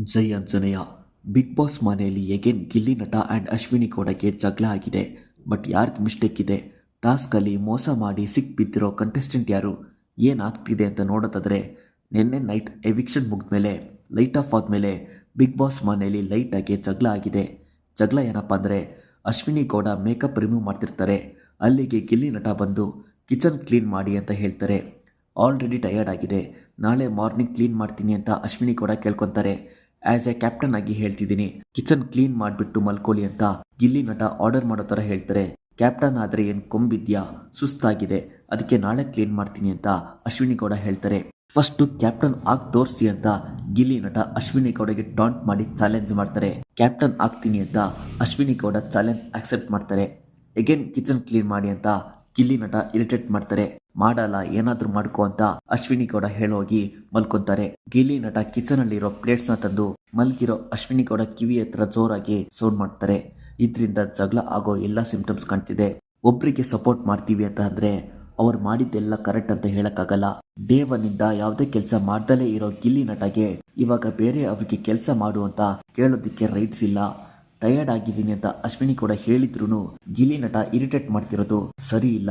ಜೈ Anjaneya. Big boss ಮನೆಯಲ್ಲಿ again Gilli ನಟ and Ashwini ಗೌಡಗೆ ಜಗಳ ಆಗಿದೆ. ಬಟ್ ಯಾರ್ದು ಮಿಸ್ಟೇಕ್ ಇದೆ? ಟಾಸ್ಕಲ್ಲಿ ಮೋಸ ಮಾಡಿ ಬಿದ್ದಿರೋ ಕಂಟೆಸ್ಟೆಂಟ್ ಯಾರು? ಏನಾಗ್ತಿದೆ ಅಂತ ನೋಡೋದಾದರೆ, ನಿನ್ನೆ ನೈಟ್ ಎವಿಕ್ಷನ್ ಮುಗಿದ್ಮೇಲೆ ಲೈಟ್ ಆಫ್ ಆದಮೇಲೆ ಬಿಗ್ ಬಾಸ್ ಮನೆಯಲ್ಲಿ ಲೈಟಾಗಿ ಜಗಳ ಆಗಿದೆ. ಜಗಳ ಏನಪ್ಪ ಅಂದರೆ, ಅಶ್ವಿನಿ ಗೌಡ ಮೇಕಪ್ ರಿಮೂವ್ ಮಾಡ್ತಿರ್ತಾರೆ. ಅಲ್ಲಿಗೆ ಗಿಲ್ಲಿ ನಟ ಬಂದು ಕಿಚನ್ ಕ್ಲೀನ್ ಮಾಡಿ ಅಂತ ಹೇಳ್ತಾರೆ. ಆಲ್ರೆಡಿ ಟಯರ್ಡ್ ಆಗಿದೆ, ನಾಳೆ ಮಾರ್ನಿಂಗ್ ಕ್ಲೀನ್ ಮಾಡ್ತೀನಿ ಅಂತ ಅಶ್ವಿನಿ ಗೌಡ ಕೇಳ್ಕೊತಾರೆ. ಆಸ್ ಎ ಕ್ಯಾಪ್ಟನ್ ಆಗಿ ಹೇಳ್ತಿದ್ದೀನಿ, ಕಿಚನ್ ಕ್ಲೀನ್ ಮಾಡಿಬಿಟ್ಟು ಮಲ್ಕೊಳ್ಳಿ ಅಂತ ಗಿಲ್ಲಿ ನಟ ಆರ್ಡರ್ ಮಾಡೋ ಥರ ಹೇಳ್ತಾರೆ. ಕ್ಯಾಪ್ಟನ್ ಆದರೆ ಏನು ಕೊಂಬಿದ್ಯಾ, ಸುಸ್ತಾಗಿದೆ, ಅದಕ್ಕೆ ನಾಳೆ ಕ್ಲೀನ್ ಮಾಡ್ತೀನಿ ಅಂತ ಅಶ್ವಿನಿ ಗೌಡ ಹೇಳ್ತಾರೆ. ಫಸ್ಟು ಕ್ಯಾಪ್ಟನ್ ಆಗಿ ತೋರಿಸಿ ಅಂತ ಗಿಲ್ಲಿ ನಟ ಅಶ್ವಿನಿ ಗೌಡಗೆ ಟಾಂಟ್ ಮಾಡಿ ಚಾಲೆಂಜ್ ಮಾಡ್ತಾರೆ. ಕ್ಯಾಪ್ಟನ್ ಆಗ್ತೀನಿ ಅಂತ ಅಶ್ವಿನಿ ಗೌಡ ಚಾಲೆಂಜ್ ಆಕ್ಸೆಪ್ಟ್ ಮಾಡ್ತಾರೆ. ಎಗೇನ್ ಕಿಚನ್ ಕ್ಲೀನ್ ಮಾಡಿ ಅಂತ ಗಿಲ್ಲಿ ನಟ ಇರಿಟೇಟ್ ಮಾಡ್ತಾರೆ. ಮಾಡಲ್ಲ, ಏನಾದ್ರೂ ಮಾಡ್ಕೋ ಅಂತ ಅಶ್ವಿನಿ ಗೌಡ ಹೇಳೋಗಿ ಮಲ್ಕೊಂತಾರೆ. ಗಿಲ್ಲಿ ನಟ ಕಿಚನ್ ಅಲ್ಲಿರೋ ಪ್ಲೇಟ್ಸ್ ನ ತಂದು ಮಲ್ಗಿರೋ ಅಶ್ವಿನಿ ಗೌಡ ಕಿವಿ ಹತ್ರ ಜೋರಾಗಿ ಸೌಂಡ್ ಮಾಡ್ತಾರೆ. ಇದರಿಂದ ಜಗಳ ಆಗೋ ಎಲ್ಲ ಸಿಂಪ್ಟಮ್ಸ್ ಕಾಣ್ತಿದೆ. ಒಬ್ರಿಗೆ ಸಪೋರ್ಟ್ ಮಾಡ್ತೀವಿ ಅಂತ ಅಂದ್ರೆ ಅವ್ರು ಮಾಡಿದ್ದೆಲ್ಲ ಕರೆಕ್ಟ್ ಅಂತ ಹೇಳಕ್ಕಾಗಲ್ಲ. ಡೇ ಒನ್ ಇಂದ ಯಾವುದೇ ಕೆಲಸ ಮಾಡ್ದಲೇ ಇರೋ ಗಿಲ್ಲಿ ನಟಗೆ ಇವಾಗ ಬೇರೆ ಅವ್ರಿಗೆ ಕೆಲಸ ಮಾಡು ಅಂತ ಕೇಳೋದಿಕ್ಕೆ ರೈಟ್ಸ್ ಇಲ್ಲ. ಟಯರ್ಡ್ ಆಗಿದ್ದೀನಿ ಅಂತ ಅಶ್ವಿನಿ ಕೂಡ ಹೇಳಿದ್ರು ಗಿಲ್ಲಿ ನಟ ಇರಿಟೇಟ್ ಮಾಡ್ತಿರೋದು ಸರಿ ಇಲ್ಲ.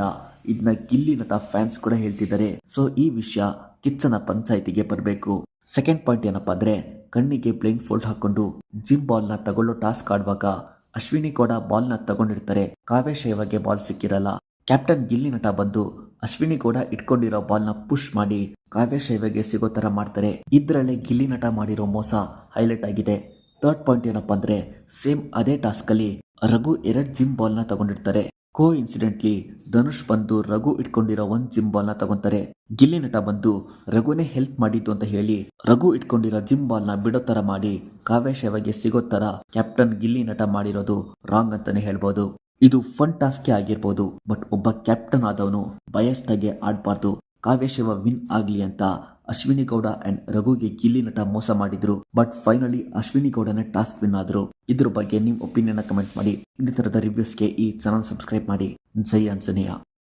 ಇದನ್ನ ಗಿಲ್ಲಿ ನಟ ಫ್ಯಾನ್ಸ್ ಕೂಡ ಹೇಳ್ತಿದ್ದಾರೆ. ಸೊ ಈ ವಿಷಯ ಕಿಚ್ಚನ ಪಂಚಾಯಿತಿಗೆ ಬರಬೇಕು. ಸೆಕೆಂಡ್ ಪಾಯಿಂಟ್ ಏನಪ್ಪಾ ಅಂದ್ರೆ, ಕಣ್ಣಿಗೆ ಬ್ಲೈಂಡ್ ಫೋಲ್ಡ್ ಹಾಕೊಂಡು ಜಿಮ್ ಬಾಲ್ ನ ತಗೊಳ್ಳೋ ಟಾಸ್ಕ್ ಆಡುವಾಗ ಅಶ್ವಿನಿ ಕೂಡ ಬಾಲ್ ನ ತಗೊಂಡಿರ್ತಾರೆ. ಕಾವ್ಯ ಶೈವಾಗೆ ಬಾಲ್ ಸಿಕ್ಕಿರಲ್ಲ. ಕ್ಯಾಪ್ಟನ್ ಗಿಲ್ಲಿ ನಟ ಬಂದು ಅಶ್ವಿನಿ ಕೂಡ ಇಟ್ಕೊಂಡಿರೋ ಬಾಲ್ ನ ಪುಷ್ ಮಾಡಿ ಕಾವ್ಯ ಶೈವಾಗೆ ಸಿಗೋ ತರ ಮಾಡ್ತಾರೆ. ಇದ್ರಲ್ಲೇ ಗಿಲ್ಲಿ ನಟ ಮಾಡಿರೋ ಮೋಸ ಹೈಲೈಟ್ ಆಗಿದೆ. ಥರ್ಡ್ ಪಾಯಿಂಟ್ ಏನಪ್ಪಾ ಅಂದ್ರೆ, ಸೇಮ್ ಅದೇ ಟಾಸ್ಕ್ ಅಲ್ಲಿ ರಘು 2 ಜಿಮ್ ಬಾಲ್ ನ ತಗೊಂಡಿರ್ತಾರೆ. ಕೋ ಇನ್ಸಿಡೆಂಟ್ಲಿ ಧನುಷ್ ಬಂದು ರಘು ಇಟ್ಕೊಂಡಿರೋ 1 ಜಿಮ್ ಬಾಲ್ ನ ತಗೊಂತಾರೆ. ಗಿಲ್ಲಿ ನಟ ಬಂದು ರಘುನೇ ಹೆಲ್ಪ್ ಮಾಡಿದ್ದು ಅಂತ ಹೇಳಿ ರಘು ಇಟ್ಕೊಂಡಿರೋ ಜಿಮ್ ಬಾಲ್ ನ ಬಿಡೋ ತರ ಮಾಡಿ ಕಾವ್ಯ ಶೈವಾಗೆ ಸಿಗೋ ತರ ಕ್ಯಾಪ್ಟನ್ ಗಿಲ್ಲಿ ನಟ ಮಾಡಿರೋದು ರಾಂಗ್ ಅಂತಾನೆ ಹೇಳ್ಬೋದು. ಇದು ಫನ್ ಟಾಸ್ಕೇ ಆಗಿರ್ಬೋದು, ಬಟ್ ಒಬ್ಬ ಕ್ಯಾಪ್ಟನ್ ಆದವನು ಬಯಸ್ಡ್ ಆಗಿ ಆಡ್ಬಾರ್ದು. ಕಾವ್ಯಶಿವ ವಿನ್ ಆಗ್ಲಿ ಅಂತ ಅಶ್ವಿನಿ ಗೌಡ ಅಂಡ್ ರಘುಗೆ ಗಿಲ್ಲಿ ನಟ ಮೋಸ ಮಾಡಿದ್ರು. ಬಟ್ ಫೈನಲಿ ಅಶ್ವಿನಿ ಗೌಡನೇ ಟಾಸ್ಕ್ ವಿನ್ ಆದ್ರು. ಇದ್ರ ಬಗ್ಗೆ ನಿಮ್ ಒಪಿನಿಯನ್ ಕಮೆಂಟ್ ಮಾಡಿ. ಇದೇ ತರದ ರಿವ್ಯೂಸ್ಗೆ ಈ ಚಾನಲ್ ಸಬ್ಸ್ಕ್ರೈಬ್ ಮಾಡಿ. ಜೈ ಆಂಜನೇಯ.